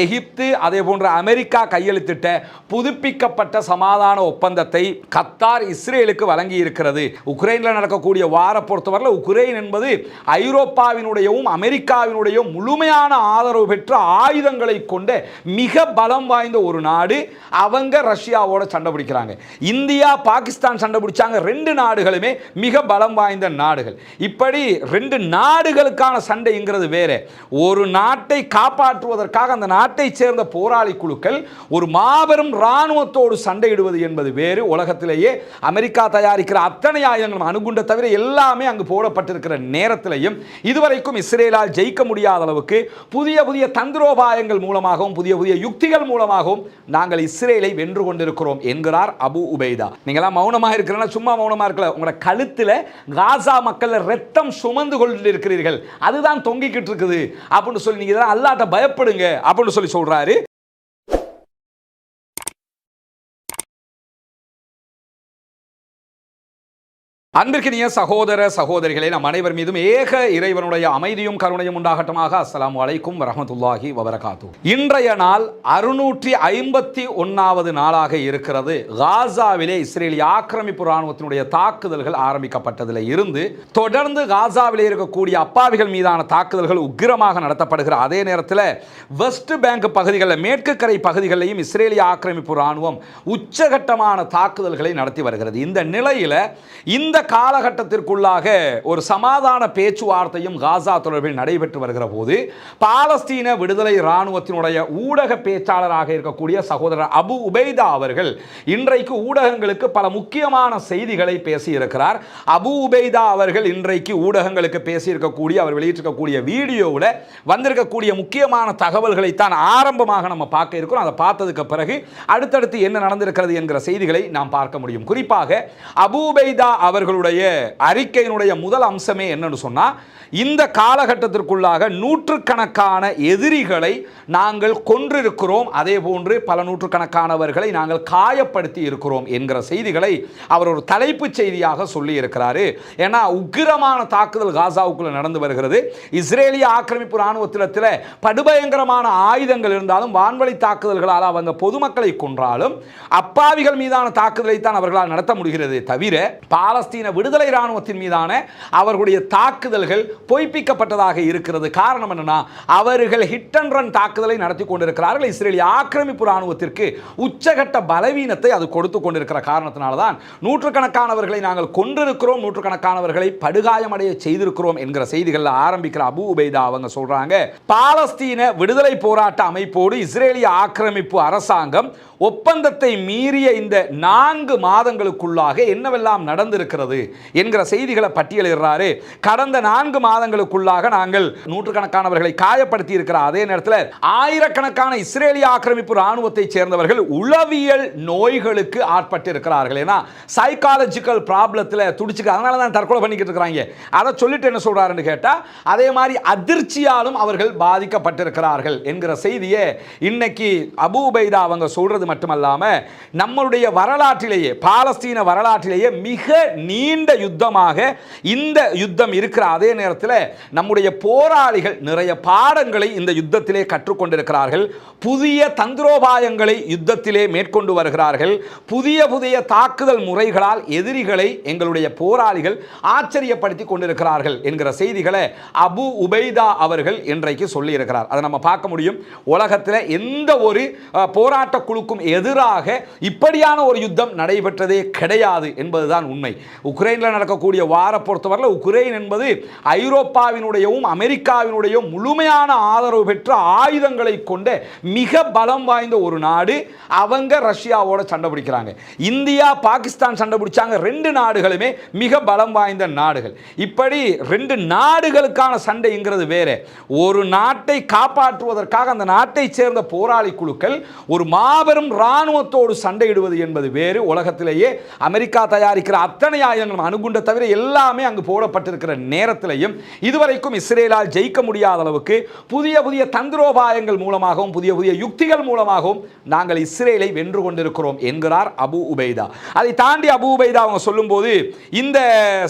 எகிப்து அதே போன்ற அமெரிக்கா கையெழுத்திட்ட புதுப்பிக்கப்பட்ட சமாதான ஒப்பந்தத்தை கத்தார் இஸ்ரேலுக்கு வழங்கி இருக்கிறது. உக்ரைனில் நடக்கக்கூடிய வார பொறுத்தவரை உக்ரைன் என்பது ஐரோப்பாவினுடையவும் அமெரிக்காவினுடைய முழுமையான ஆதரவு பெற்ற ஆயுதங்களை கொண்ட மிக பலம் வாய்ந்த ஒரு நாடு. அவங்க ரஷ்யாவோட சண்டை பிடிக்கிறாங்க. இந்தியா பாகிஸ்தான் சண்டை பிடிச்சாங்க. ரெண்டு நாடுகளுமே மிக பலம் வாய்ந்த நாடுகள். இப்படி ரெண்டு நாடுகளுக்கான சண்டைங்கிறது வேற. ஒரு நாட்டை காப்பாற்றுவதற்காக அந்த நாட்டை சேர்ந்த போராளி குழுக்கள் ஒரு மாபெரும் இராணுவத்தோடு சண்டையிடுவது என்பது வேறு. உலகத்திலேயே அமெரிக்கா தயாரிக்கிற அத்தனை ஆயுதங்களும் அணுகுண்ட தவிர எல்லாமே அங்கு போடப்பட்டிருக்கிற நேரத்திலையும் இதுவரைக்கும் இஸ்ரேலால் ஜெயிக்க முடியாத அளவுக்கு புதிய புதிய தந்திரோபாயங்கள் மூலமாகவும் புதிய புதிய யுக்திகள் மூலமாகவும் நாங்கள் இஸ்ரேலை வென்று கொண்டிருக்கிறோம் என்கிறார் அபு உபைதா. நீங்களாம் மௌனமாக இருக்கிறனா சும்மா மௌனமாக இருக்கல, உங்களோட கழுத்தில் காசா மக்கள் ரத்தம் சுமந்து கொண்டு இருக்கிறீர்கள், அதுதான் தொங்கிக்கிட்டு இருக்குது அப்படின்னு சொல்லி நீங்க இதெல்லாம் அல்லாஹ்ட்ட பயப்படுங்க அப்படின்னு சொல்லி சொல்றாரு. அன்பிற்கினிய சகோதர சகோதரிகளே, நம் அனைவர் மீதும் ஏக இறைவனுடைய அமைதியும் கருணையும் உண்டாகட்டுமாக. அஸ்ஸலாமு அலைக்கும் வரஹ்மத்துல்லாஹி வபரகாத்துஹு. இன்றைய நாள் 651வது நாளாக இருக்கிறது. காசாவிலே இஸ்ரேலிய ஆக்கிரமிப்பு இராணுவத்தினுடைய தாக்குதல்கள் ஆரம்பிக்கப்பட்டதில் இருந்து தொடர்ந்து காசாவிலே இருக்கக்கூடிய அப்பாவிகள் மீதான தாக்குதல்கள் உக்கிரமாக நடத்தப்படுகிற அதே நேரத்தில் வெஸ்ட் பேங்க் பகுதிகளில் மேற்கு கரை பகுதிகளிலையும் இஸ்ரேலிய ஆக்கிரமிப்பு இராணுவம் உச்சகட்டமான தாக்குதல்களை நடத்தி வருகிறது. இந்த நிலையில் இந்த காலகட்டத்திற்குள்ளாக ஒரு சமாதான பேச்சுவார்த்தையும் காசா தொடர்பில் நடைபெற்று வருகிற போது பாலஸ்தீன விடுதலை இராணுவத்தினுடைய ஊடக பேச்சாளராக இருக்கக்கூடிய சகோதரர் அபு உபைதா அவர்கள் இன்றைக்கு ஊடகங்களுக்கு பல முக்கியமான செய்திகளை பேசியிருக்கிறார். அபு உபைதா அவர்கள் இன்றைக்கு ஊடகங்களுக்கு பேசியிருக்கக்கூடிய அவர் வெளியிட்டிருக்கக்கூடிய வீடியோவில் வந்திருக்கக்கூடிய முக்கியமான தகவல்களை தான் ஆரம்பமாக நம்ம பார்க்க இருக்கிறோம். அதை பார்த்ததுக்கு பிறகு அடுத்தடுத்து என்ன நடந்திருக்கிறது என்கிற செய்திகளை நாம் பார்க்க முடியும். குறிப்பாக அபு உபைதா அவர்களுடைய அறிக்கையினுடைய முதல் அம்சமே என்னன்னு சொன்னா, இந்த காலகட்டத்திற்குள்ளாக நூற்றுக்கணக்கான எதிரிகளை நாங்கள் கொன்றிருக்கிறோம், அதே போன்று பல நூற்றுக்கணக்கானவர்களை நாங்கள் காயப்படுத்தி இருக்கிறோம் என்கிற செய்திகளை அவர் ஒரு தலைப்பு செய்தியாக சொல்லி இருக்கிறாரு. ஏன்னா உக்கிரமான தாக்குதல் காசாவுக்குள்ள நடந்து வருகிறது. இஸ்ரேலிய ஆக்கிரமிப்பு இராணுவத்தில் படுபயங்கரமான ஆயுதங்கள் இருந்தாலும் வான்வழி தாக்குதல்களால் அவங்க பொதுமக்களை கொன்றாலும் அப்பாவிகள் மீதான தாக்குதலை தான் அவர்களால் நடத்த முடிகிறது தவிர பாலஸ்தீன விடுதலை இராணுவத்தின் மீதான அவர்களுடைய தாக்குதல்கள் பொய்ப்பிக்கப்பட்டதாக இருக்கிறது. காரணம் என்னன்னா, அவர்கள் ஹிட் அண்ட் ரன் தாக்குதலை நடத்தி கொண்டிருக்கிறார்கள். இஸ்ரேலிய ஆக்கிரமிப்பு இராணுவத்திற்கு உச்சகட்ட பலவீனத்தை அது கொடுத்து கொண்டிருக்கிற காரணத்தினால்தான் நூற்றுக்கணக்கானவர்களை நாங்கள் கொன்றிருக்கிறோம், நூற்றுக்கணக்கானவர்களை படுகாயமடைய செய்திருக்கிறோம் என்கிற செய்திகள் ஆரம்பிக்கிற அபு உபைதா அவங்க சொல்றாங்க, பாலஸ்தீன விடுதலை போராட்ட அமைப்போடு இஸ்ரேலிய ஆக்கிரமிப்பு அரசாங்கம் ஒப்பந்தத்தை மீறிய இந்த 4 மாதங்களுக்குள்ளாக என்னவெல்லாம் நடந்திருக்கிறது என்கிற செய்திகளை பட்டியலிடுறாரு. கடந்த 4 மாதங்களுக்குள்ளாக நாங்கள் நூற்றுக்கணக்கானவர்களை காயப்படுத்தி இருக்கிற அதே நேரத்தில் ஆயிரக்கணக்கான இஸ்ரேலிய ஆக்கிரமிப்பு இராணுவத்தை சேர்ந்தவர்கள் உளவியல் நோய்களுக்கு ஆட்பட்டு இருக்கிறார்கள். ஏன்னா சைக்காலஜிக்கல் ப்ராப்ளத்தில் துடிச்சுக்க, அதனால தான் தற்கொலை பண்ணிக்கிட்டு இருக்கிறாங்க. அதை சொல்லிட்டு என்ன சொல்றாருன்னு கேட்டா, அதே மாதிரி அதிர்ச்சியாலும் அவர்கள் பாதிக்கப்பட்டிருக்கிறார்கள் என்கிற செய்தியை இன்னைக்கு அபு உபைதா அவங்க சொல்றது மட்டுமல்லாம நம்மளுடைய வரலாற்றிலேயே பாலஸ்தீன வரலாற்றிலேயே மிக நீண்ட யுத்தமாக இந்த யுத்தம் இருக்கிற அதே நேரத்தில் நம்முடைய போராளிகள் நிறைய பாடங்களை இந்த யுத்தத்திலே கற்றுக்கொண்டிருக்கிறார்கள். புதிய தந்திரோபாயங்களை யுத்தத்திலே மேற்கொண்டு வருகிறார்கள். புதிய புதிய தாக்குதல் முறைகளால் எதிரிகளை எங்களுடைய போராளிகள் ஆச்சரியப்படுத்தி கொண்டிருக்கிறார்கள் என்கிற செய்திகளை அபு உபைதா அவர்கள் இன்றைக்கு சொல்லி இருக்கிறார். அதை நம்ம பார்க்க முடியும். உலகத்தில் எந்த ஒரு போராட்ட குழுக்கும் எதிராக இப்படியான ஒரு யுத்தம் நடைபெற்றதே கிடையாது என்பதுதான் உண்மை. உக்ரைனில் நடக்கக்கூடிய வார பொறுத்தவரை உக்ரைன் என்பது ஐரோப்பாவினுடையவும் அமெரிக்காவினுடைய முழுமையான ஆதரவு பெற்ற ஆயுதங்களை கொண்ட மிக பலம் வாய்ந்த ஒரு நாடு. அவங்க ரஷ்யாவோட சண்டை பிடிக்கிறாங்க. இந்தியா பாகிஸ்தான் சண்டை பிடிச்சாங்க. ரெண்டு நாடுகளுமே மிக பலம் வாய்ந்த நாடுகள். இப்படி ரெண்டு நாடுகளுக்கான சண்டைங்கிறது வேற. ஒரு நாட்டை காப்பாற்றுவதற்காக அந்த நாட்டை சேர்ந்த போராளி குழுக்கள் ஒரு மாபெரும் இராணுவத்தோடு சண்டையிடுவது என்பது வேறு. உலகத்திலேயே அமெரிக்கா தயாரிக்கிற அத்தனை ஆயுதங்களும் அணுகுண்ட தவிர எல்லாமே அங்கு போடப்பட்டிருக்கிற நேரத்திலையும் இதுவரைக்கும் இஸ்ரேலால் ஜெயிக்க முடியாத அளவுக்கு புதிய புதிய தந்திரோபாயங்கள் மூலமாகவும் புதிய புதிய யுக்திகள் மூலமாகவும் நாங்கள் இஸ்ரேலை வென்று கொண்டிருக்கிறோம் என்கிறார் அபு உபைதா. அதை தாண்டி அபு உபைதா அவங்க சொல்லும்போது இந்த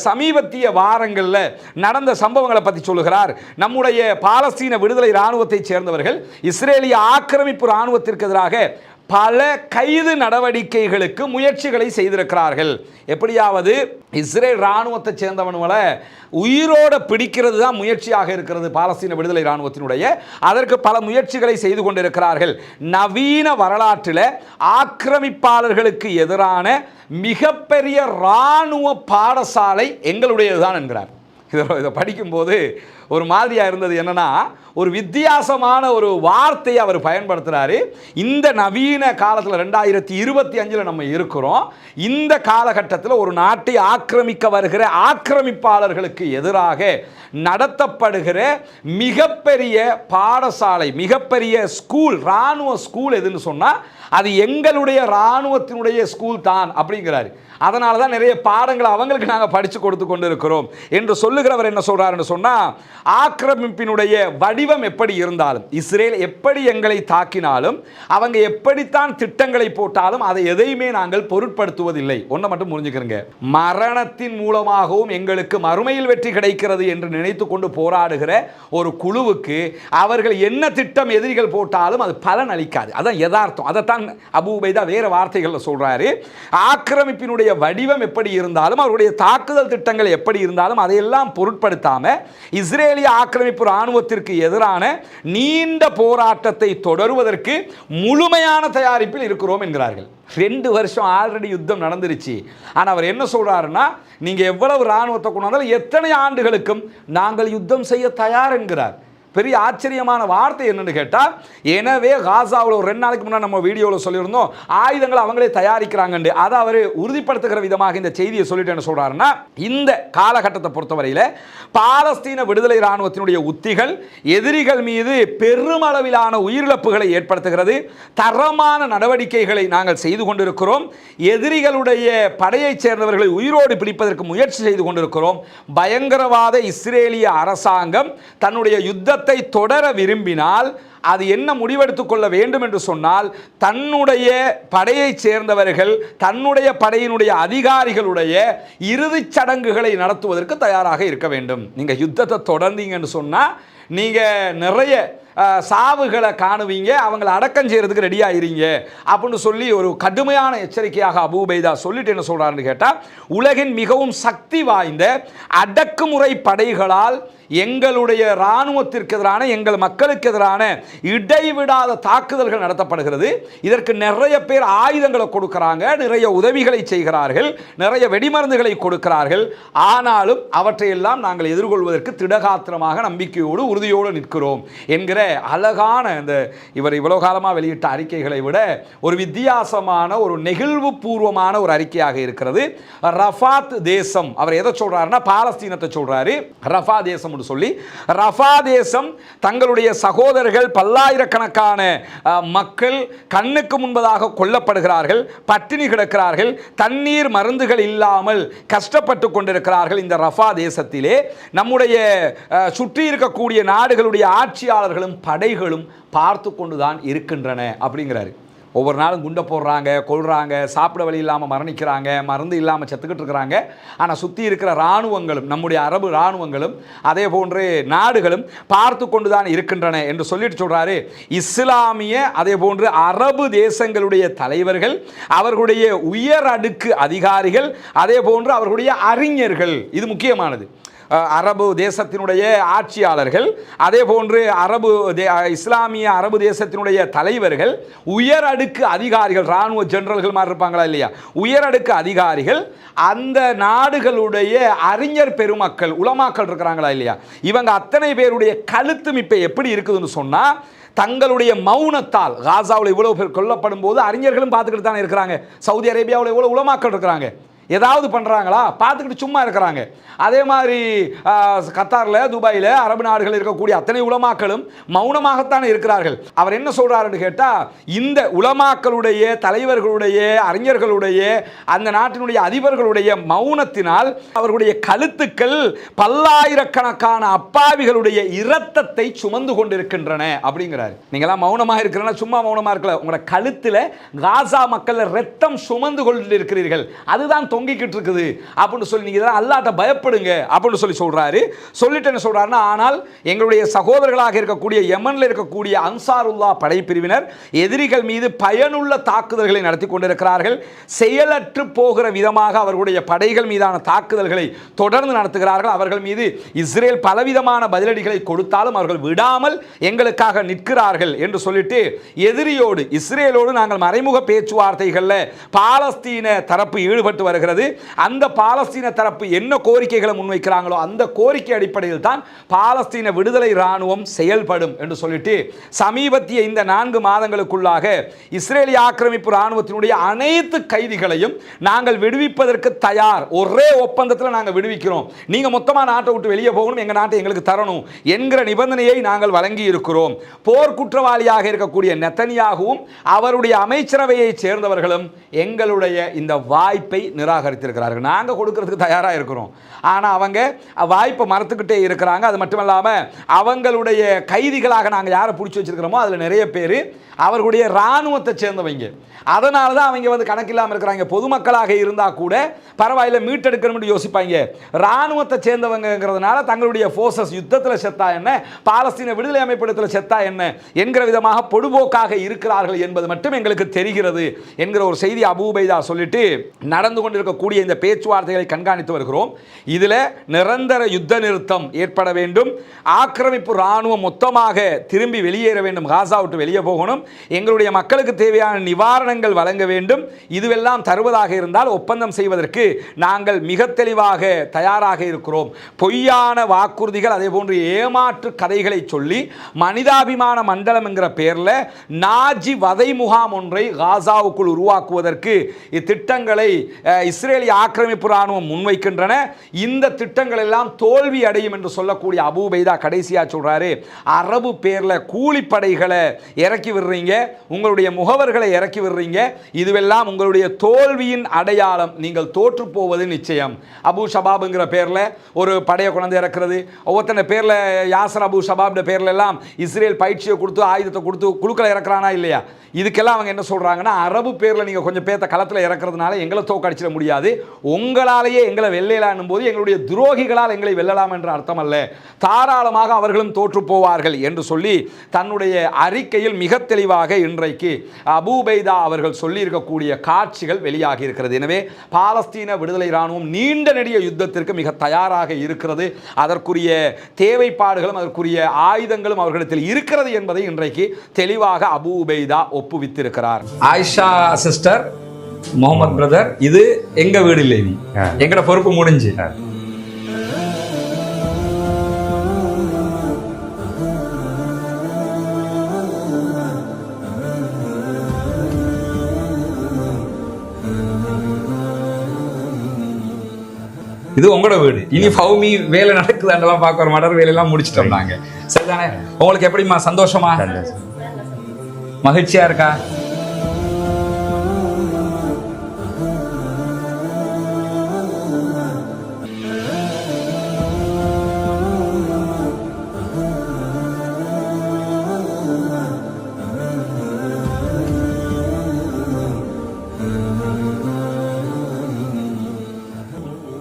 சமீபத்திய வாரங்களில் நடந்த சம்பவங்களை பற்றி சொல்லுகிறார். நம்முடைய பாலஸ்தீன விடுதலை இராணுவத்தைச் சேர்ந்தவர்கள் இஸ்ரேலிய ஆக்கிரமிப்பு இராணுவத்திற்கு எதிராக பல கைது நடவடிக்கைகளுக்கு முயற்சிகளை செய்திருக்கிறார்கள். எப்படியாவது இஸ்ரேல் இராணுவத்தை சேர்ந்தவனுங்களை உயிரோட பிடிக்கிறது தான் முயற்சியாக இருக்கிறது பாலஸ்தீன விடுதலை இராணுவத்தினுடைய. அதற்கு பல முயற்சிகளை செய்து கொண்டிருக்கிறார்கள். நவீன வரலாற்றில் ஆக்கிரமிப்பாளர்களுக்கு எதிரான மிகப்பெரிய இராணுவ பாடசாலை எங்களுடையதுதான் என்கிறார். இதை படிக்கும்போது ஒரு மாதிரியாக இருந்தது. என்னன்னா, ஒரு வித்தியாசமான ஒரு வார்த்தையை அவர் பயன்படுத்துகிறாரு. இந்த நவீன காலத்தில் 2025 நம்ம இருக்கிறோம். இந்த காலகட்டத்தில் ஒரு நாட்டை ஆக்கிரமிக்க வருகிற ஆக்கிரமிப்பாளர்களுக்கு எதிராக நடத்தப்படுகிற மிகப்பெரிய பாடசாலை, மிகப்பெரிய ஸ்கூல், இராணுவ ஸ்கூல் எதுன்னு சொன்னால் அது எங்களுடைய இராணுவத்தினுடைய ஸ்கூல் தான் அப்படிங்கிறாரு. அதனால தான் நிறைய பாடங்களை அவங்களுக்கு நாங்கள் படித்து கொடுத்து கொண்டு இருக்கிறோம் என்று சொல்லுகிறவர் என்ன சொல்கிறாருன்னு சொன்னால், ஆக்கிரமிப்பினுடைய வடிவம் எப்படி இருந்தாலும், இஸ்ரேல் எப்படி எங்களை தாக்கினாலும், அவங்க எப்படித்தான் திட்டங்களை போட்டாலும் அதை எதையுமே நாங்கள் பொருட்படுத்துவதில்லை. ஒன்றை மட்டும் புரிஞ்சுக்கிறங்க, மரணத்தின் மூலமாகவும் எங்களுக்கு மறுமையில் வெற்றி கிடைக்கிறது என்று நினைத்து கொண்டு போராடுகிற ஒரு குழுவுக்கு அவர்கள் என்ன திட்டம் எதிரிகள் போட்டாலும் அது பலன் அளிக்காது. அதான் யதார்த்தம். அதைத்தான் அபு உபைதா வேற வார்த்தைகளில் சொல்றாரு. ஆக்கிரமிப்பினுடைய வடிவம் எப்படி இருந்தாலும், அவருடைய தாக்குதல் திட்டங்கள் எப்படி இருந்தாலும் அதையெல்லாம் பொருட்படுத்தாம இஸ்ரேலிய ஆக்கிரமிப்பு இராணுவத்திற்கு எதிரான நீண்ட போராட்டத்தை தொடருவதற்கு முழுமையான தயாரிப்பில் இருக்கிறோம் என்கிறார்கள். 2 வருஷம் ஆல்ரெடி யுத்தம் நடந்துருச்சு. ஆனால் அவர் என்ன சொல்றாருன்னா, நீங்க எவ்வளவு இராணுவத்தை கொண்டு வந்தாலும் எத்தனை ஆண்டுகளுக்கும் நாங்கள் யுத்தம் செய்ய தயார் என்கிறார். பெரிய ஆச்சரியமான வார்த்தை என்னன்னு கேட்டால், எனவே காசாவில் ஒரு 2 நாளைக்கு முன்னாடி நம்ம வீடியோவில் சொல்லியிருந்தோம், ஆயுதங்களை அவங்களே தயாரிக்கிறாங்கன்னு. அதை அவர் உறுதிப்படுத்துகிற விதமாக இந்த செய்தியை சொல்லிட்டு என்ன சொல்றாருன்னா, இந்த காலகட்டத்தை பொறுத்தவரையில் பாலஸ்தீன விடுதலை இராணுவத்தினுடைய உத்திகள் எதிரிகள் மீது பெருமளவிலான உயிரிழப்புகளை ஏற்படுத்துகிறது. தரமான நடவடிக்கைகளை நாங்கள் செய்து கொண்டிருக்கிறோம். எதிரிகளுடைய படையைச் சேர்ந்தவர்களை உயிரோடு பிடிப்பதற்கு முயற்சி செய்து கொண்டிருக்கிறோம். பயங்கரவாத இஸ்ரேலிய அரசாங்கம் தன்னுடைய யுத்தத்தை தொடர விரும்பினால் அது என்ன முடிவெடுத்துக் கொள்ள வேண்டும் என்று சொன்னால், தன்னுடைய படையைச் சேர்ந்தவர்கள் தன்னுடைய படையினுடைய அதிகாரிகளுடைய இறுதிச் சடங்குகளை நடத்துவதற்கு தயாராக இருக்க வேண்டும். நீங்க யுத்தத்தை தொடர்ந்தீங்கன்னு சொன்னா நீங்க நிறைய சாவுகளை காணுவீங்க, அவங்களை அடக்கம் செய்யறதுக்கு ரெடி ஆகிறீங்க அப்படின்னு சொல்லி ஒரு கடுமையான எச்சரிக்கையாக அபு உபைதா சொல்லிட்டு என்ன சொல்றாருன்னு கேட்டால், உலகின் மிகவும் சக்தி வாய்ந்த அடக்குமுறை படைகளால் எங்களுடைய இராணுவத்திற்கு எதிரான, எங்கள் மக்களுக்கு எதிரான இடைவிடாத தாக்குதல்கள் நடத்தப்படுகிறது. இதற்கு நிறைய பேர் ஆயுதங்களை கொடுக்கிறாங்க, நிறைய உதவிகளை செய்கிறார்கள், நிறைய வெடிமருந்துகளை கொடுக்கிறார்கள். ஆனாலும் அவற்றையெல்லாம் நாங்கள் எதிர்கொள்வதற்கு திடகாத்திரமாக நம்பிக்கையோடு உறுதியோடு நிற்கிறோம் என்கிற அழகான இந்த இவர் இவ்வளவு காலமாக வெளியிட்ட அறிக்கைகளை விட ஒரு வித்தியாசமான, ஒரு நெகிழ்வு பூர்வமான ஒரு அறிக்கையாக இருக்கிறது. ரஃபாத் தேசம், அவர் எதை சொல்றாருன்னா பாலஸ்தீனத்தை சொல்றாரு. ரஃபா தேசம் சொல்லி, ரஃபா தேசம் தங்களுடைய சகோதரர்கள் பல்லாயிரக்கணக்கான மக்கள் கண்ணுக்கு முன்பதாக கொல்லப்படுகிறார்கள், பட்டினி கிடக்கிறார்கள், தண்ணீர் மருந்துகள் இல்லாமல் கஷ்டப்பட்டு கொண்டிருக்கிறார்கள். இந்த ரஃபா தேசத்திலே நம்முடைய சுற்றி இருக்கக்கூடிய நாடுகளுடைய ஆட்சியாளர்களும் படைகளும் பார்த்து கொண்டுதான் இருக்கின்றன அப்படிங்கிறாரு. ஒவ்வொரு நாளும் குண்டை போடுறாங்க, கொள்றாங்க, சாப்பிட வழி இல்லாமல் மரணிக்கிறாங்க, மருந்து இல்லாமல் செத்துக்கிட்டு இருக்கிறாங்க. ஆனால் சுற்றி இருக்கிற இராணுவங்களும், நம்முடைய அரபு இராணுவங்களும் அதே போன்று நாடுகளும் பார்த்து கொண்டு தான் இருக்கின்றன என்று சொல்லிட்டு சொல்கிறாரு. இஸ்லாமிய அதே போன்று அரபு தேசங்களுடைய தலைவர்கள், அவர்களுடைய உயர் அடுக்கு அதிகாரிகள், அதே போன்று அவர்களுடைய அறிஞர்கள், இது முக்கியமானது, அரபு தேசத்தினுடைய ஆட்சியாளர்கள், அதே போன்று இஸ்லாமிய அரபு தேசத்தினுடைய தலைவர்கள், உயர் அடுக்கு அதிகாரிகள், இராணுவ ஜெனரல்கள் மாதிரி இருப்பாங்களா இல்லையா, உயர் அடுக்கு அதிகாரிகள், அந்த நாடுகளுடைய அறிஞர் பெருமக்கள், உலமாக்கள் இருக்கிறாங்களா இல்லையா, இவங்க அத்தனை பேருடைய கழுத்தும் இப்போ எப்படி இருக்குதுன்னு சொன்னால், தங்களுடைய மௌனத்தால் காசாவில் இவ்வளவு பேர் கொல்லப்படும் போது அறிஞர்களும் பார்த்துக்கிட்டு தானே இருக்கிறாங்க. சவுதி அரேபியாவில் இவ்வளவு உலமாக்கள் இருக்கிறாங்க. ஏதாவது பண்ணுறாங்களா? பார்த்துக்கிட்டு சும்மா இருக்கிறாங்க. அதே மாதிரி கத்தாரில், துபாயில், அரபு நாடுகளில் இருக்கக்கூடிய அத்தனை உலமாக்களும் மௌனமாகத்தான் இருக்கிறார்கள். அவர் என்ன சொல்கிறாருன்னு கேட்டால், இந்த உலமாக்களுடைய, தலைவர்களுடைய, அறிஞர்களுடைய, அந்த நாட்டினுடைய அதிபர்களுடைய மௌனத்தினால் அவர்களுடைய கழுத்துக்கள் பல்லாயிரக்கணக்கான அப்பாவிகளுடைய இரத்தத்தை சுமந்து கொண்டிருக்கின்றன அப்படிங்கிறார். நீங்களாம் மௌனமாக இருக்கிறனா சும்மா மௌனமாக இருக்கல, உங்களோட கழுத்தில் காசா மக்கள் ரத்தம் சுமந்து கொண்டு இருக்கிறீர்கள், அதுதான் தொங்கிக்கிட்டு இருக்குது அப்படின்னு சொல்லி நீங்க அல்லாஹ்ட்ட பயப்படுங்க அப்படின்னு சொல்லி சொல்றாரு. சொல்லிட்டு என்ன சொல்றாருன்னா, ஆனால் எங்களுடைய சகோதரர்களாக இருக்கக்கூடிய யமன்ல இருக்கக்கூடிய அன்சாருல்லா படைப்பிரிவினர் எதிரிகள் மீது பயனுள்ள தாக்குதல்களை நடத்தி கொண்டிருக்கிறார்கள். செயலற்று போகிற விதமாக அவர்களுடைய படைகள் மீதான தாக்குதல்களை தொடர்ந்து நடத்துகிறார்கள். அவர்கள் மீது இஸ்ரேல் பலவிதமான பதிலடிகளை கொடுத்தாலும் அவர்கள் விடாமல் எங்களுக்காக நிற்கிறார்கள் என்று சொல்லிட்டு எதிரியோடு, இஸ்ரேலோடு நாங்கள் மறைமுக பேச்சுவார்த்தைகளில் பாலஸ்தீன தரப்பு ஈடுபட்டு வருகிறது. அந்த பாலஸ்தீன தரப்பு என்ன கோரிக்கைகளை முன்வைக்கிறாங்களோ அந்த கோரிக்கை அடிப்படையில் தான் பாலஸ்தீன விடுதலை இராணுவம் செயல்படும் என்று சொல்லிட்டு சமீபத்திய இந்த 4 மாதங்களுக்குள்ளாக இஸ்ரேலிய ஆக்கிரமிப்பு இராணுவத்தினுடைய அனைத்து கைதிகளையும் நாங்கள் விடுவிப்பதற்கு தயார், ஒரே ஒப்பந்தத்தில் நாங்கள் விடுவிக்கிறோம், நீங்க மொத்தமா நாட்டை விட்டு வெளியே போகணும், எங்க நாட்டை எங்களுக்கு தரணும் என்கிற நிபந்தனையை நாங்கள் வழங்கி இருக்கிறோம். போர் குற்றவாளியாக இருக்கக்கூடிய நெத்தனியாகவும் அவருடைய அமைச்சரவையை சேர்ந்தவர்களும் எங்களுடைய இந்த வாய்ப்பை நிராகரித்திருக்கிறார்கள். நாங்கள் கொடுக்கிறதுக்கு தயாராக இருக்கிறோம், ஆனால் அவங்க வாய்ப்பை மறுத்துக்கிட்டே இருக்கிறாங்க. அது மட்டுமல்லாமல் அவங்களுடைய கைதிகளாக நாங்கள் யாரை பிடிச்சி வச்சிருக்கிறோமோ அதில் நிறைய பேர் அவர்களுடைய இராணுவத்தை சேர்ந்தவங்க. அதனால தான் அவங்க வந்து கணக்கில்லாமல் இருக்கிறாங்க. பொதுமக்களாக இருந்தால் கூட பரவாயில்ல, மீட்டெடுக்கணும்னு யோசிப்பாங்க. இராணுவத்தை சேர்ந்தவங்கிறதுனால தங்களுடைய ஃபோர்ஸஸ் யுத்தத்தில் செத்தா என்ன, பாலஸ்தீன விடுதலை அமைப்பிடத்தில் செத்தா என்ன என்கிற விதமாக பொடுபோக்காக இருக்கிறார்கள் என்பது மட்டும் எங்களுக்கு தெரிகிறது என்கிற ஒரு செய்தி அபூ உபைதா சொல்லிட்டு நடந்து கொண்டிருக்கக்கூடிய இந்த பேச்சுவார்த்தைகளை கண்காணித்து வருகிறோம். இதில் நிரந்தர யுத்த நிறுத்தம் ஏற்பட வேண்டும், ஆக்கிரமிப்பு இராணுவம் மொத்தமாக திரும்பி வெளியேற வேண்டும், காசா விட்டு வெளியே போகணும், எங்களுடைய மக்களுக்கு தேவையான நிவாரணங்கள் வழங்க வேண்டும். இதுவெல்லாம் தருவதாக இருந்தால் ஒப்பந்தம் செய்வதற்கு நாங்கள் மிக தெளிவாக தயாராக இருக்கிறோம். பொய்யான வாக்குறுதிகள், அதே போன்று ஏமாற்று கதைகளை சொல்லி மனிதாபிமான மண்டலம் என்கிற பெயரில் நாஜி வதை முகாம் ஒன்றை காசாவுக்குள் உருவாக்குவதற்கு இத்திட்டங்களை இஸ்ரேலிய ஆக்கிரமிப்பு இராணுவம் முன்வைக்கின்றன. இந்த திட்டங்கள் எல்லாம் தோல்வி அடையும் என்று சொல்லக்கூடிய அபூ உபைதா கடைசியா சொல்றாரு, அரபு பேர்ல கூலிப்படைகளை இறக்கி விடுறீங்க, உங்களுடைய முகவர்களை இறக்கி விடுறீங்க, இதுவெல்லாம் உங்களுடைய தோல்வியின் அடையாளம், நீங்கள் தோற்று போவது நிச்சயம். அபு ஷபாப்ங்கிற பேரில் ஒரு படையை கொண்டு இறக்குறது, ஒவ்வொருத்தன பேரில் யாசர் அபு ஷபாப் பேரில் எல்லாம் இஸ்ரேல் பயிற்சியை கொடுத்து ஆயுதத்தை கொடுத்து குழுக்களை இறக்குறானா இல்லையா? இதுக்கெல்லாம் அவங்க என்ன சொல்றாங்கன்னா, அரபு பேரில் நீங்கள் கொஞ்சம் பேர்த்த களத்தில் இறக்குறதுனால எங்களை தோக்கடிச்சிட முடியாது, உங்களாலேயே எங்களை வெல்லலான்னும் போது எங்களுடைய துரோகிகளால் எங்களை வெல்லலாம் என்ற அர்த்தம் அல்ல, தாராளமாக அவர்களும் தோற்று போவார்கள் என்று சொல்லி தன்னுடைய அறிக்கையில் மிக தெளிவாக இன்றைக்கு அபூ உபைதா அவர்கள் சொல்லி இருக்கக்கூடிய காட்சிகள் வெளியாகி இருக்கிறது. எனவே பாலஸ்தீன விடுதலை இராணுவம் நீண்ட நெடிய யுத்தத்திற்கு மிக தயாராக இருக்கிறது. அதற்குரிய தேவைப்பாடுகளும் அதற்குரிய ஆயுதங்களும் அவர்களிடத்தில் இருக்கிறது என்பதை இன்றைக்கு தெளிவாக அபூ உபைதா ஒப்புவித்திருக்கிறார். ஆயிஷா சிஸ்டர், முகமது பிரதர், இது எங்க வீடு இல்லை, எங்கட பொறுப்பு முடிஞ்சு. இது உங்களோட வீடு, இனி ஃபௌமி வேலை நடக்குதாண்டெல்லாம் பார்க்க வர மாட்டார், வேலையெல்லாம் முடிச்சுட்டோம் நாங்க. சரிதானே? உங்களுக்கு எப்படிமா? சந்தோஷமா, மகிழ்ச்சியா இருக்கா?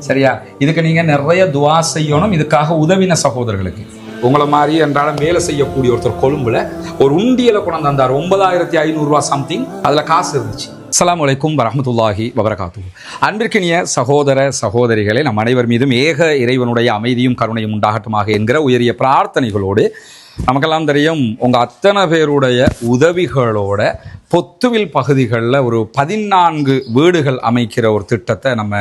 சரியா? இதுக்கு நீங்க நிறைய துவா செய்யணும். இதுக்காக உதவின சகோதரர்களுக்கு, உங்களை மாதிரி என்றாலும் வேலை செய்யக்கூடிய ஒருத்தர் கொழும்புல ஒரு உண்டியலை கொண்டு வந்தார், 9500 ரூபா சம்திங், அதுல காசு இருந்துச்சு. அஸ்ஸலாமு அலைக்கும் வரஹ்மத்துல்லாஹி வபரகாத்துஹு. அன்பிற்கினிய சகோதர சகோதரிகளே, நம் அனைவர் மீதும் ஏக இறைவனுடைய அமைதியும் கருணையும் உண்டாகட்டுமாக என்கிற உயரிய பிரார்த்தனைகளோடு, நமக்கெல்லாம் தெரியும், உங்கள் அத்தனை பேருடைய உதவிகளோட பொத்துவில் பகுதிகளில் ஒரு 14 வீடுகள் அமைக்கிற ஒரு திட்டத்தை நம்ம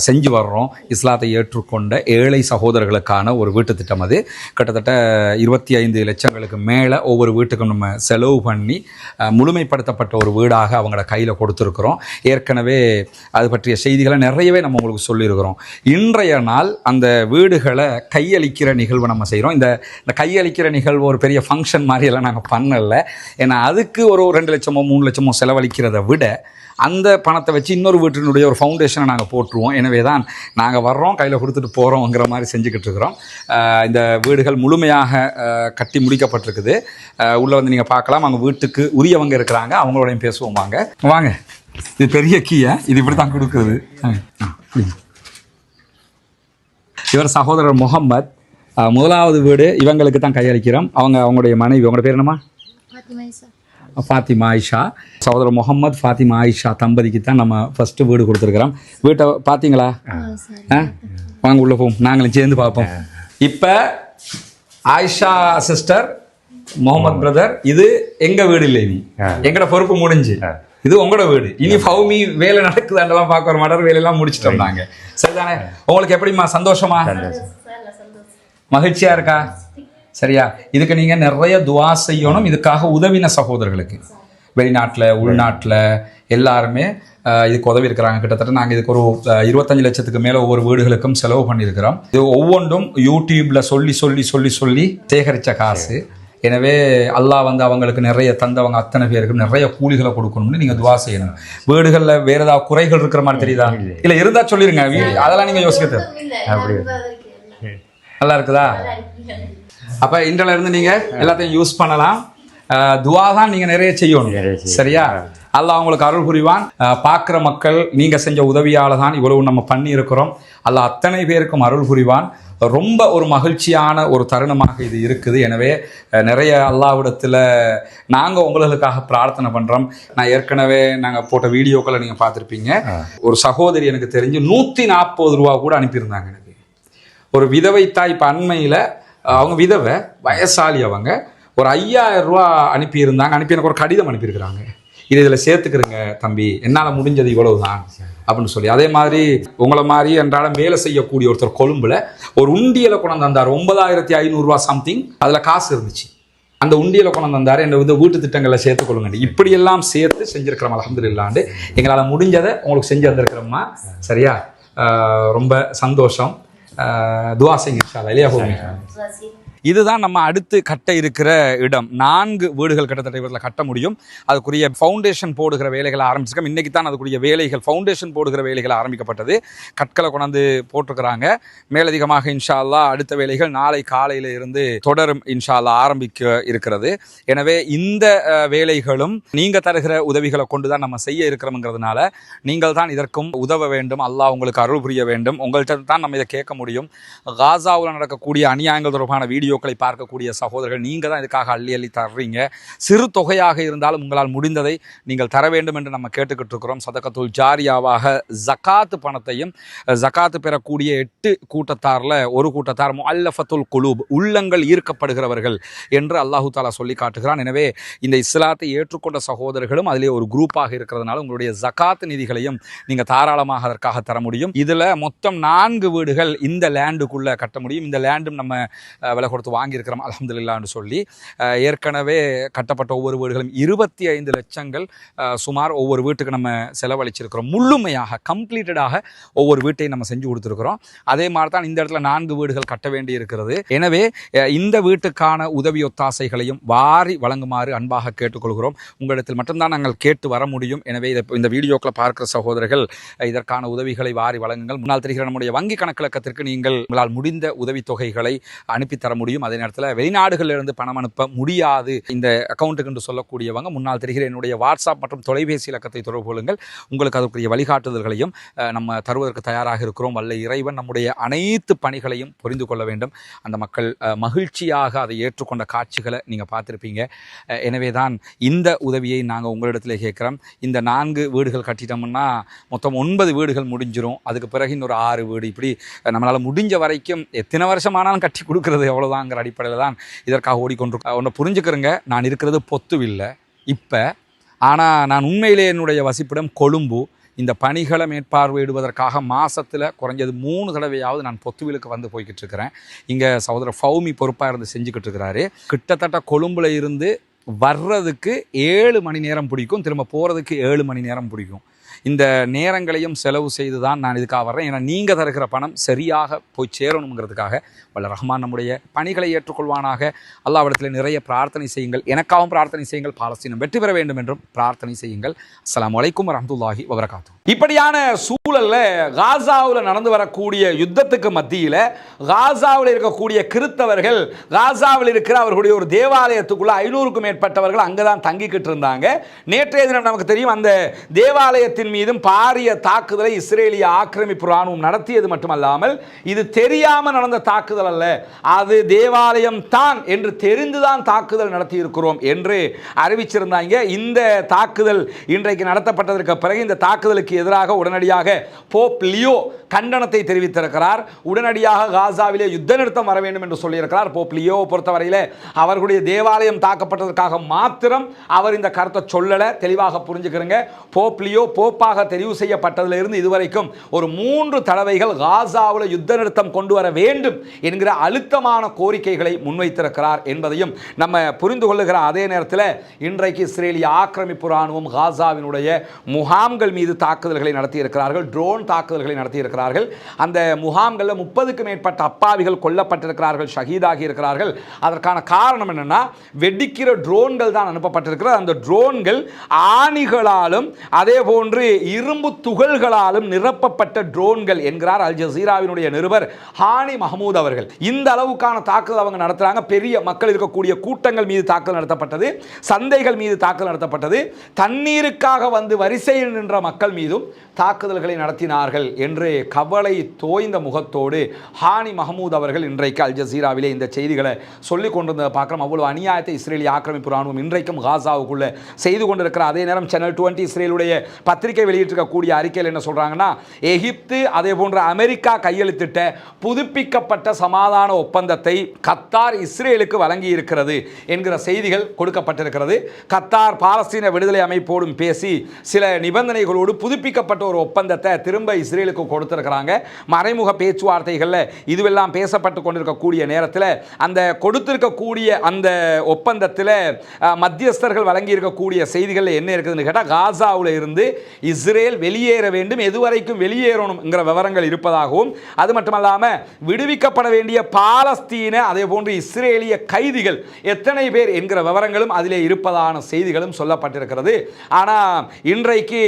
செஞ்சு வர்றோம். இஸ்லாத்தை ஏற்றுக்கொண்ட ஏழை சகோதரர்களுக்கான ஒரு வீட்டு திட்டம். அது கிட்டத்தட்ட 25 லட்சங்களுக்கு மேலே ஒவ்வொரு வீட்டுக்கும் நம்ம செலவு பண்ணி முழுமைப்படுத்தப்பட்ட ஒரு வீடாக அவங்களோட கையில் கொடுத்துருக்குறோம். ஏற்கனவே அது பற்றிய செய்திகளை நிறையவே நம்ம உங்களுக்கு சொல்லியிருக்கிறோம். இன்றைய நாள் அந்த வீடுகளை கையளிக்கிற நிகழ்வு நம்ம செய்கிறோம். இந்த கையளிக்கிற நிகழ்வு ஒரு பெரிய ஃபங்க்ஷன் மாதிரியெல்லாம் நாங்கள் பண்ணலை. ஏன்னா அதுக்கு ஒரு 2 லட்சமோ 3 லட்சமோ செலவழிக்கிறத விட அந்த பணத்தை வச்சு இன்னொரு வீட்டினுடைய ஒரு ஃபவுண்டேஷனை நாங்கள் போட்டுருவோம். எனவே தான் நாங்கள் வர்றோம், கையில் கொடுத்துட்டு போகிறோங்கிற மாதிரி செஞ்சுக்கிட்டு இருக்கிறோம். இந்த வீடுகள் முழுமையாக கட்டி முடிக்கப்பட்டிருக்குது. உள்ளே வந்து நீங்கள் பார்க்கலாம். அவங்க வீட்டுக்கு உரியவங்க இருக்கிறாங்க, அவங்களோடையும் பேசுவோம். வாங்க. இது பெரிய கீயை, இது இப்படி தான் கொடுக்குறது. இவர் சகோதரர் முகம்மது. முதலாவது வீடு இவங்களுக்கு தான் கையளிக்கிறோம். அவங்களுடைய மனைவி, அவங்களோட பேர் என்னம்மா? ஃபாத்திமா ஆயிஷா. சகோதரர் முகமது ஃபாத்திமா ஆயிஷா தம்பதிக்கு தான் நம்ம ஃபஸ்ட்டு வீடு கொடுத்துருக்குறோம். வீட்டை பார்த்தீங்களா? வாங்க உள்ளே போவோம், நாங்களும் சேர்ந்து பார்ப்போம். இப்போ ஆயிஷா சிஸ்டர், முகமது பிரதர், இது எங்கள் வீடு இல்லை, இனி எங்களோட பொறுப்பு முடிஞ்சு. இது உங்களோட வீடு. இனி ஃபவுமி வேலை நடக்குதாண்டெல்லாம் பார்க்க வர மாட்டார். வேலையெல்லாம் முடிச்சிட்டோம் நாங்கள். சரிதானே? உங்களுக்கு எப்படிம்மா? சந்தோஷமா? மகிழ்ச்சியாக இருக்கா? சரியா? இதுக்கு நீங்கள் நிறைய துவா செய்யணும். இதுக்காக உதவின சகோதரர்களுக்கு வெளிநாட்டில் உள்நாட்டில் எல்லாருமே இதுக்கு உதவி இருக்கிறாங்க. கிட்டத்தட்ட நாங்கள் இதுக்கு ஒரு 25 லட்சத்துக்கு மேலே ஒவ்வொரு வீடுகளுக்கும் செலவு பண்ணியிருக்கிறோம். இது ஒவ்வொன்றும் யூடியூப்பில் சொல்லி சேகரித்த காசு. எனவே அல்லாஹ் வந்து அவங்களுக்கு நிறைய தந்தவங்க அத்தனை பேருக்கு நிறைய கூலிகளை கொடுக்கணும்னு நீங்கள் துவா செய்யணும். வீடுகளில் வேறு ஏதாவது குறைகள் இருக்கிற மாதிரி தெரியுதா? இல்லை இருந்தால் சொல்லிடுங்க. அதெல்லாம் நீங்கள் யோசிக்கிறது அப்படி நல்லா இருக்குதா? அப்போ இன்றையில இருந்து நீங்கள் எல்லாத்தையும் யூஸ் பண்ணலாம். துவா தான் நீங்கள் நிறைய செய்யணும். சரியா? அல்லாஹ் உங்களுக்கு அருள் புரிவான். பார்க்குற மக்கள் நீங்கள் செஞ்ச உதவியால் தான் இவ்வளவு நம்ம பண்ணி இருக்கிறோம். அல்லாஹ் அத்தனை பேருக்கும் அருள் புரிவான். ரொம்ப ஒரு மகிழ்ச்சியான ஒரு தருணமாக இது இருக்குது. எனவே நிறைய அல்லாஹ்விடத்தில் நாங்கள் உங்களுக்காக பிரார்த்தனை பண்ணுறோம். நான் ஏற்கனவே நாங்கள் போட்ட வீடியோக்களை நீங்கள் பார்த்துருப்பீங்க. ஒரு சகோதரி எனக்கு தெரிஞ்சு 140 ரூபா கூட அனுப்பியிருந்தாங்க எனக்கு. ஒரு விதவை தாய். இப்போ அண்மையில் அவங்க விதவை, வயசாளி, அவங்க ஒரு 5000 ரூபா அனுப்பியிருந்தாங்க. எனக்கு ஒரு கடிதம் அனுப்பியிருக்கிறாங்க. இதில் சேர்த்துக்கிறேங்க தம்பி, என்னால் முடிஞ்சது இவ்வளவு தான் அப்படின்னு சொல்லி. அதே மாதிரி உங்களை மாதிரி அன்றாடம் வேலை செய்யக்கூடிய ஒருத்தர் கொழும்புல ஒரு உண்டியலை கொண்டு வந்தார். 9500 ரூபா சம்திங் அதில் காசு இருந்துச்சு. அந்த உண்டியலை கொண்டு வந்தார். என்னை வந்து வீட்டு திட்டங்களை சேர்த்துக்கொள்ளுங்க. இப்படியெல்லாம் சேர்த்து செஞ்சுருக்கிறோம். அல்ஹம்துலில்லாஹ். எங்களால் முடிஞ்சதை உங்களுக்கு செஞ்சு வந்திருக்கிறோம்மா. சரியா? ரொம்ப சந்தோஷம். துஆ செய்யுங்க இன்ஷா அல்லாஹ். இல்லையா போங்க. இதுதான் நம்ம அடுத்து கட்ட இருக்கிற இடம். 4 வீடுகள் கிட்டத்தட்ட இவரில் கட்ட முடியும். அதுக்குரிய ஃபவுண்டேஷன் போடுகிற வேலைகளை ஆரம்பிச்சிருக்கோம். இன்றைக்கி தான் அதுக்குரிய வேலைகள், ஃபவுண்டேஷன் போடுகிற வேலைகள் ஆரம்பிக்கப்பட்டது. கற்களை கொண்டாந்து போட்டிருக்கிறாங்க. மேலதிகமாக இன்ஷா அல்லாஹ் அடுத்த வேலைகள் நாளை காலையில் இருந்து தொடரும் இன்ஷா அல்லாஹ் ஆரம்பிக்க இருக்கிறது. எனவே இந்த வேலைகளும் நீங்கள் தருகிற உதவிகளை கொண்டு தான் நம்ம செய்ய இருக்கிறோம்ங்கிறதுனால நீங்கள் தான் இதற்கும் உதவ வேண்டும். அல்லாஹ் உங்களுக்கு அருள் புரிய வேண்டும். உங்கள்கிட்ட தான் நம்ம இதை கேட்க முடியும். காசாவில் நடக்கக்கூடிய அநியாயங்கள் தொடர்பான வீடியோக்களை பார்க்கக்கூடிய சகோதரர்கள் நீங்கள் தான் இதுக்காக அள்ளி தர்றீங்க. சிறு தொகையாக இருந்தாலும் உங்களால் முடிந்ததை நீங்கள் தர வேண்டும் என்று நம்ம கேட்டுக்கிட்டு இருக்கிறோம். சதகத்துல் ஜாரியாவாக ஜகாத் பணத்தையும், ஜகாத்து பெறக்கூடிய 8 கூட்டத்தாரில் ஒரு கூட்டத்தார் முஅல்லஃபத்துல் குலூப், உள்ளங்கள் ஈர்க்கப்படுகிறவர்கள் என்று அல்லாஹு தாலா சொல்லி காட்டுகிறான். எனவே இந்த இஸ்லாத்தை ஏற்றுக்கொண்ட சகோதரர்களும் அதிலே ஒரு குரூப்பாக இருக்கிறதுனால உங்களுடைய ஜகாத் நிதிகளையும் நீங்கள் தாராளமாக அதற்காக தர முடியும். இதில் மொத்தம் 4 வீடுகள் இந்த லேண்டுக்குள்ளே கட்ட முடியும். இந்த லேண்டும் நம்ம விலை கொடுத்து வாங்கியிருக்கிறோம் அல்ஹம்துலில்லாஹ்னு சொல்லி. ஏற்கனவே கட்டப்பட்ட ஒவ்வொரு வீடுகளும் 25 லட்சங்கள் சுமார் ஒவ்வொரு வீட்டுக்கு நம்ம செலவழிச்சிருக்கிறோம். முழுமையாக கம்ப்ளீட்டடாக ஒவ்வொரு வீட்டையும் நம்ம செஞ்சு கொடுத்துருக்கிறோம். அதே மாதிரி தான் இந்த இடத்துல 4 வீடுகள் கட்ட வேண்டி இருக்கிறது. எனவே இந்த வீட்டுக்கான உதவி ஒத்தாசைகளையும் வாரி வழங்குமாறு அன்பாக கேட்டுக்கொள்கிறோம். உங்களிடத்தில் மட்டும்தான் நாங்கள் கேட்டு வர முடியும். எனவே இந்த வீடியோக்களை பார்க்கிற சகோதரர்கள் இதற்கான உதவிகளை வாரி வழங்குங்கள். முன்னால் தெரிகிற நம்முடைய வங்கி கணக்கிலக்கத்திற்கு நீங்கள் உங்களால் முடிந்த உதவித்தொகைகளை அனுப்பி தர முடியும். அதே நேரத்தில் வெளிநாடுகளிலிருந்து பணம் அனுப்ப முடியாது இந்த அக்கௌண்ட்டுக்கு என்று சொல்லக்கூடியவங்க முன்னால் தெரிகிற என்னுடைய வாட்ஸ்அப் மற்றும் தொலைபேசி இலக்கத்தை தொடர்பு கொள்ளுங்கள். உங்களுக்கு அதற்குரிய வழிகாட்டுதல்களையும் நம்ம தருவதற்கு தயாராக இருக்கிறோம். வல்ல இறைவன் நம்முடைய அனைத்து பணிகளையும் புரிந்து கொள்ள வேண்டும். அந்த மக்கள் மகிழ்ச்சியாக அதை ஏற்றுக்கொண்ட காட்சிகளை நீங்கள் பார்த்துருப்பீங்க. எனவே தான் இந்த உதவியை நாங்கள் உங்களிடத்தில் கேட்குறோம். இந்த 4 வீடுகள் கட்டிட்டோம்னா மொத்தம் 9 வீடுகள் முடிஞ்சிடும். அதுக்கு பிறகு இன்னொரு 6 வீடு, இப்படி நம்மளால் முடிஞ்ச வரைக்கும் எத்தனை வருஷமானாலும் கட்டி கொடுக்குறது எவ்வளோதாங்கிற அடிப்படையில் தான் இதற்காக ஓடிக்கொண்டிருக்கோம். ஒன்று புரிஞ்சுக்கிறேங்க, நான் இருக்கிறது பொத்துவில்லை. இப்போ ஆனால் நான் உண்மையிலே என்னுடைய வசிப்பிடம் கொழும்பு. இந்த பணிகளை மேற்பார்வையிடுவதற்காக மாதத்தில் குறைஞ்சது 3 தடவையாவது நான் பொத்துவிலுக்கு வந்து போய்கிட்டு இருக்கிறேன். இங்கே சகோதரர் ஃபௌமி பொறுப்பாக இருந்து செஞ்சுக்கிட்டு இருக்கிறாரு. கிட்டத்தட்ட கொழும்புல இருந்து வர்றதுக்கு 7 மணி நேரம் பிடிக்கும், திரும்ப போகிறதுக்கு 7 மணி நேரம் பிடிக்கும். இந்த நேரங்களையும் செலவு செய்து தான் நான் இதுக்காக வர்றேன். ஏன்னா நீங்கள் தருகிற பணம் சரியாக போய் சேரணுங்கிறதுக்காக வல்ல ரஹ்மான் நம்முடைய பணிகளை ஏற்றுக்கொள்வானாக. அல்லாஹ்விடத்தில் நிறைய பிரார்த்தனை செய்யுங்கள். எனக்காகவும் பிரார்த்தனை செய்யுங்கள். பாலஸ்தீனம் வெற்றி பெற வேண்டும் என்றும் பிரார்த்தனை செய்யுங்கள். அஸ்ஸலாமு அலைக்கும் வரஹ்மத்துல்லாஹி வபரகாத்துஹு. இப்படியான சூழல்ல காசாவில் நடந்து வரக்கூடிய யுத்தத்துக்கு மத்தியில் காசாவில் இருக்கக்கூடிய கிறித்தவர்கள் காசாவில் இருக்கிற அவர்களுடைய ஒரு தேவாலயத்துக்குள்ள 500க்கும் மேற்பட்டவர்கள் அங்கே தான் தங்கிக்கிட்டு இருந்தாங்க. நேற்றைய தினம் நமக்கு தெரியும், அந்த தேவாலயத்தின் மீதும் பாரிய தாக்குதலை இஸ்ரேலிய ஆக்கிரமிப்பு ராணுவம் நடத்தியது மட்டுமல்லாமல் இது தெரியாமல் நடந்த தாக்குதல் அல்ல, அது தேவாலயம் தான் என்று தெரிந்துதான் தாக்குதல் நடத்தி இருக்கிறோம் என்று அறிவிச்சிருந்தாங்க. இந்த தாக்குதல் இன்றைக்கு நடத்தப்பட்டதற்கு பிறகு இந்த தாக்குதலுக்கு எதிராக உடனடியாக போப் லியோ கண்டனத்தை தெரிவித்திருக்கிறார். உடனடியாக காசாவிலே யுத்த நிறுத்தம் வர வேண்டும் என்று சொல்லியிருக்கிறார். போப் லியோ பொறுத்தவரையில் அவர்களுடைய தேவாலயம் தாக்கப்பட்டதற்காக மாத்திரம் அவர் இந்த கருத்தை சொல்லலை, தெளிவாக புரிஞ்சுக்கிறங்க. போப் லியோ போப்பாக தெரிவு செய்யப்பட்டதிலிருந்து இதுவரைக்கும் ஒரு 3 தடவைகள் காசாவில் யுத்த நிறுத்தம் கொண்டு வர வேண்டும் என்கிற அழுத்தமான கோரிக்கைகளை முன்வைத்திருக்கிறார் என்பதையும் நம்ம புரிந்து கொள்ளுகிற அதே நேரத்தில் இன்றைக்கு இஸ்ரேலிய ஆக்கிரமிப்பு ராணுவம் காசாவினுடைய முகாம்கள் மீது தாக்குதல்களை நடத்தியிருக்கிறார்கள், ட்ரோன் தாக்குதல்களை நடத்தியிருக்கிறார்கள். அந்த முகாம்களில் 30க்கும் மேற்பட்ட அப்பாவிகள் கொல்லப்பட்டிருக்கிறார்கள், ஷஹீதாகி இருக்கிறார்கள். அதற்கான காரணம் என்னன்னா, வெடிக்கிற ட்ரோன்கள் தான் அனுப்பப்பட்டிருக்கிறது. அந்த ட்ரோன்கள் ஆணிகளாலும் அதே போன்று இரும்பு துகள்களாலும் நிரப்பப்பட்ட ட்ரோன்கள் என்கிறார் அல் ஜசீராவினுடைய நிருபர் ஹானி மஹமூத் அவர்கள். இந்த அளவுக்கான தாக்குதல் அவங்க நடத்துறாங்க. பெரிய மக்கள் இருக்கக்கூடிய கூட்டங்கள் மீது தாக்குதல் நடத்தப்பட்டது, சந்தைகள் மீது தாக்குதல் நடத்தப்பட்டது, தண்ணீருக்காக வந்து வரிசையில் நின்ற மக்கள் மீதும் தாக்குதல்களை நடத்தினார்கள் என்று கவலை தோய்ந்த முகத்தோடு ஹானி மஹமூத் அவர்கள் இன்றைக்கு அல் ஜசீராவிலே இந்த செய்திகளை சொல்லிக் கொண்டிருந்ததை பார்க்கிறோம். அவ்வளவு அநியாயத்தை இஸ்ரேலிய ஆக்கிரமிப்பு ராணுவம் இன்றைக்கும் காசாவுக்குள்ள செய்து கொண்டிருக்கிற அதே நேரம் சேனல் 20 இஸ்ரேலுடைய பத்திரிகை வெளியிட்டிருக்கக்கூடிய அறிக்கையில் என்ன சொல்றாங்கன்னா, எகிப்து அதே போன்ற அமெரிக்கா கையெழுத்திட்ட புதுப்பிக்கப்பட்ட சமாதான ஒப்பந்தத்தை கத்தார் இஸ்ரேலுக்கு வழங்கி இருக்கிறது என்கிற செய்திகள் கொடுக்கப்பட்டிருக்கிறது. கத்தார் பாலஸ்தீன விடுதலை அமைப்போடும் பேசி சில நிபந்தனைகளோடு புதுப்பிக்கப்பட்ட ஒரு ஒப்பந்தத்தை திரும்ப இஸ்ரேலுக்கு கொடுத்திருக்கிறாங்க. மறைமுக பேச்சுவார்த்தைகளில் இதுவெல்லாம் பேசப்பட்டு கொண்டிருக்கக்கூடிய நேரத்தில் அந்த கொடுத்திருக்கக்கூடிய அந்த ஒப்பந்தத்தில் மத்தியஸ்தர்கள் வழங்கி இருக்கக்கூடிய செய்திகள் என்ன இருக்குதுன்னு கேட்டால், காசாவில் இருந்து இஸ்ரேல் வெளியேற வேண்டும், எதுவரைக்கும் வெளியேறணும்ங்கிற விவரங்கள் இருப்பதாகவும், அது மட்டுமல்லாமல் விடுவிக்கப்பட வேண்டிய பாலஸ்தீன அதே போன்று இஸ்ரேலிய கைதிகள் எத்தனை பேர் என்கிற விவரங்களும் அதிலே இருப்பதான செய்திகளும் சொல்லப்பட்டிருக்கிறது. ஆனால் இன்றைக்கு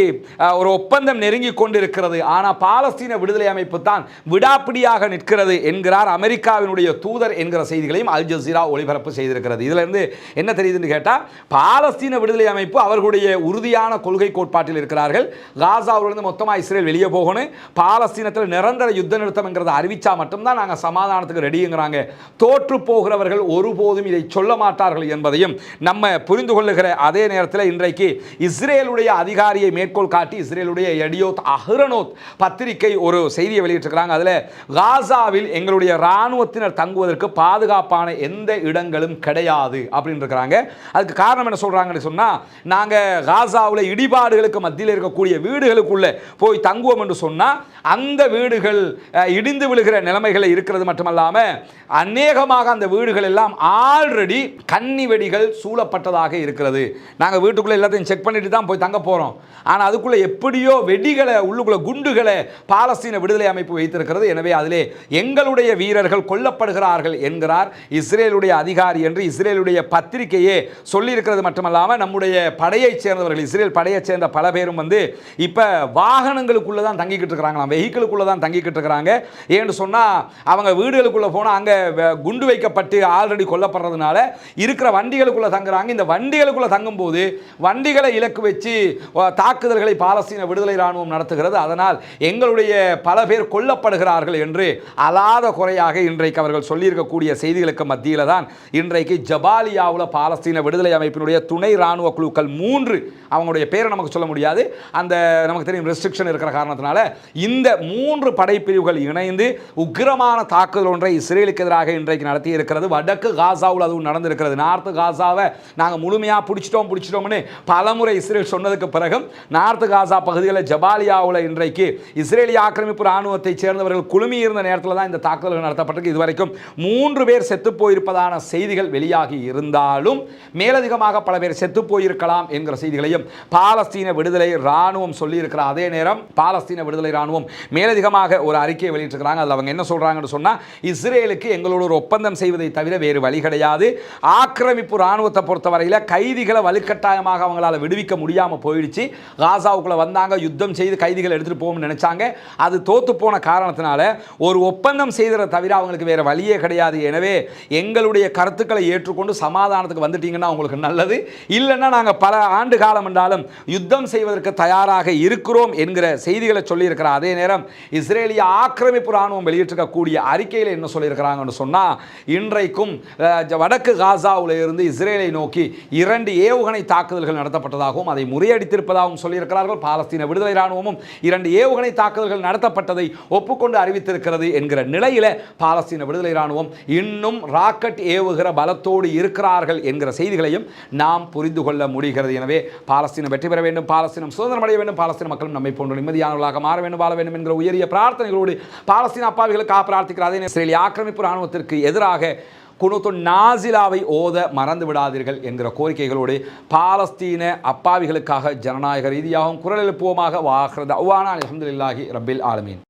ஒரு ஒப்பந்தம் நெருங்கி கொண்டிருக்கிறது, ஆனால் பாலஸ்தீன விடுதலை அமைப்பு தான் விடாப்பிடியாக நிற்கிறது என்கிறார் அமெரிக்காவினுடைய தூதர் என்கிற செய்திகளையும் அல் ஜசீரா ஒளிபரப்பு செய்திருக்கிறது. இதுல இருந்து என்ன தெரியுதுன்னு கேட்டால், பாலஸ்தீன விடுதலை அமைப்பு அவர்களுடைய உறுதியான கொள்கை கோட்பாட்டில் இருக்கிறார்கள். காசாவிலிருந்து மொத்தமாக இஸ்ரேல் வெளியே போகணும், பாலஸ்தீனத்தில் நிரந்தர யுத்த நிறுத்தம் என்கிறத அறிவிச்சா மட்டும்தான் நாங்கள் சமாதானத்துக்கு ரெடிங்கிறாங்க. தோற்று போகிறவர்கள் ஒருபோதும் இதை சொல்ல மாட்டார்கள் என்பதையும் நம்ம புரிந்து கொள்ளுகிற அதே நேரத்தில் இன்றைக்கு இஸ்ரேலுடைய அதிகாரியை மேற்கோள் காட்டி இஸ்ரேலுடைய எடியோத் அஹ்ரனோத் பத்திரிகை ஒரு செய்தியை வெளியிட்டிருக்கிறாங்க. அதில் காசாவில் எங்களுடைய இராணுவத்தினர் தங்குவதற்கு பாதுகாப்பான எந்த இடங்களும் கிடையாது அப்படின்னு இருக்கிறாங்க. அதுக்கு காரணம் என்ன சொல்றாங்கன்னு சொன்னா, நாங்க காசாவில் இடிபாடுகளுக்கு மத்தியில் இருக்கக்கூடிய வீடுகளுக்குள்ள போய் தங்குவோம் என்று சொன்னா அந்த வீடுகள் இடிந்து விழுகிற நிலைமைகள் இருக்கிறது மட்டுமல்லாம அநேகமாக அந்த வீடுகள் எல்லாம் ஆல்ரெடி கன்னி வெடிகள் சூழப்பட்டதாக இருக்கிறது. நாங்கள் வீட்டுக்குள்ள எல்லாத்தையும் செக் பண்ணிட்டு தான் போய் தங்க போறோம். ஆனால் அதுக்குள்ள எப்படியோ வெடிகளை உள்ளுக்குள்ள குண்டுகளை பாலஸ்தீன விடுதலை அமைப்பு வைத்திருக்கிறது. எனவே அதிலே எங்களுடைய வீரர்கள் கொல்லப்படுகிறார்கள் என்கிறார் இஸ்ரேலுடைய அதிகாரி என்று இஸ்ரேலுடைய பத்திரிகையே சொல்லியிருக்கிறது மட்டுமல்லாமல் நம்முடைய படையைச் சேர்ந்தவர்கள், இஸ்ரேல் படையைச் சேர்ந்த பல பேரும் வந்து இப்போ வாகனங்களுக்குள்ள தான் தங்கிக்கிட்டு இருக்கிறாங்களாம், வெஹிக்கிளுக்குள்ள தான் தங்கிக்கிட்டு இருக்கிறாங்க. ஏன்னு சொன்னால் அவங்க வீடுகளுக்குள்ள போனால் அங்கே குண்டு வைக்கப்பட்டு ஆல்ரெடி கொல்லப்படுறதுனால இருக்கிற வண்டிகளுக்குள்ள தங்குறாங்க. இந்த வண்டிகளுக்குள்ள தங்கும்போது வண்டிகளை இலக்கு வச்சு தாக்குதல்களை பாலஸ்தீன விடுதலை ராணுவம் நடத்துகிறது. அதனால் எங்களுடைய பல பேர் கொல்லப்படுகிறார்கள் என்று அலாத குறையாக இன்றைக்கு அவர்கள் சொல்லியிருக்கக்கூடிய செய்திகளுக்கு மத்தியில் தான் இன்றைக்கு ஜபாலியாவில் பாலஸ்தீன விடுதலை அமைப்பினுடைய துணை ராணுவ குழுக்கள் 3, அவங்களுடைய பேரை நமக்கு சொல்ல முடியாது, அந்த நமக்கு தெரியும் ரெஸ்ட்ரிக்ஷன் இருக்கிற காரணத்தினால இந்த 3 படைப்பிரிவுகள் இணைந்து உக்கிரமான தாக்குதல் ஒன்றை இஸ்ரேலுக்கு எதிராக இன்றைக்கு நடத்தி இருக்கிறது. வடக்கு காசாவில் அதுவும் நடந்திருக்கிறது. நார்த்து காசாவை நாங்கள் முழுமையாக பிடிச்சிட்டோம்னு பலமுறை இஸ்ரேல் சொன்னதுக்கு பிறகும் நார்த்து காசா பகுதிகளில் ஜபாலியாவில் இன்றைக்கு இஸ்ரேலிய ஆக்கிரமிப்பு ராணுவத்தை சேர்ந்தவர்கள் குழுமி இருந்த நேரத்தில் தான் இந்த தாக்குதல்கள் நடத்தப்பட்டிருக்கு. இதுவரைக்கும் 3 பேர் செத்து போயிருப்பதான செய்திகள் வெளியாகி இருந்தாலும் மேலதிகமாக பல பேர் செத்து போயிருக்கலாம் என்கிற செய்திகளையும் பாலஸ்தீன விடுதலை ராணுவம் சொல்லியிருக்கிற அதே நேரம் பாலஸ்தீன விடுதலை ராணுவம் மேலதிகமாக ஒரு அறிக்கையை வெளியிட்டிருக்கிறாங்க. அதில் அவங்க என்ன சொல்றாங்கன்னு சொன்னா, இஸ்ரேலுக்கு எங்களோட ஒரு ஒப்பந்தம் செய்வதை தவிர வேறு வழி கிடையாது. ஆக்கிரமிப்பு ராணுவத்தை பொறுத்தவரையில் கைதிகளை வலுக்கட்டாயமாக அவங்களால விடுவிக்க முடியாமல் போயிடுச்சு. காசாவுக்குள்ள வந்தாங்க, யுத்தம் செய்து கைதிகள் எடுத்துட்டு போகணும்னு நினைச்சாங்க. அது தோத்து போன காரணத்தினால ஒரு ஒப்பந்தம் செய்ததை தவிர அவங்களுக்கு வேற வழியே கிடையாது. எனவே எங்களுடைய கருத்துக்களை ஏற்றுக்கொண்டு சமாதானத்துக்கு வந்துட்டீங்கன்னா உங்களுக்கு நல்லது, இல்லைன்னா நாங்கள் பல ஆண்டு காலம் என்றாலும் யுத்தம் செய்வதற்கு தயாராக இருக்கிறோம் என்கிற செய்திகளை சொல்லியிருக்கிற அதே நேரம் இஸ்ரேலிய ஆக்கிரமிப்பு ராணுவம் வெளியிட்டிருக்கக்கூடிய அறிக்கையில் என்ன சொல்லியிருக்கிறாங்கன்னு சொன்னால், இன்றைக்கும் வடக்கு காசாவில் இருந்து இஸ்ரேலை நோக்கி 2 ஏவுகணை தாக்குதல்கள் நடத்தப்பட்டதாகவும் அதை முறியடித்திருப்பதாகவும் சொல்லியிருக்கிறார்கள். பாலஸ்தீன விடுதலை ராணுவமும் 2 ஏவுகணை தாக்குதல்கள் நடத்தப்பட்டதை ஒப்புக்கொண்டு அறிவித்திருக்கிறது என்கிற நிலையில் பாலஸ்தீன விடுதலை ராணுவம் இன்னும் ராக்கெட் ஏவுகிற பலத்தோடு இருக்கிறார்கள் என்கிற செய்திகளையும் நாம் புரிந்து கொள்ள முடிகிறது. எனவே பாலஸ்தீனம் வெற்றி பெற வேண்டும், பாலஸ்தீனம் சுதந்திரம் அடைய வேண்டும், பாலஸ்தீன மக்களும் நம்மை போன்ற நிம்மதியானவர்களாக மாற வேண்டும், வாழ வேண்டும் என்கிற உயரிய பிரார்த்தனைகளோடு பாலஸ்தீன அப்பாவிகளுக்காக பிரார்த்திக்கிற அதே இஸ்ரேலிய ஆக்கிரமிப்பு ராணுவத்திற்கு எதிராக குனூத்து நாசிலாவை ஓத மறந்து விடாதீர்கள் என்கிற கோரிக்கைகளோடு பாலஸ்தீன அப்பாவிகளுக்காக ஜனநாயக ரீதியாகவும் குரல் எழுப்புவோமாக. வாஹ்ரத் அல்ஹம்துலில்லாஹி ரப்பில் ஆலமீன்.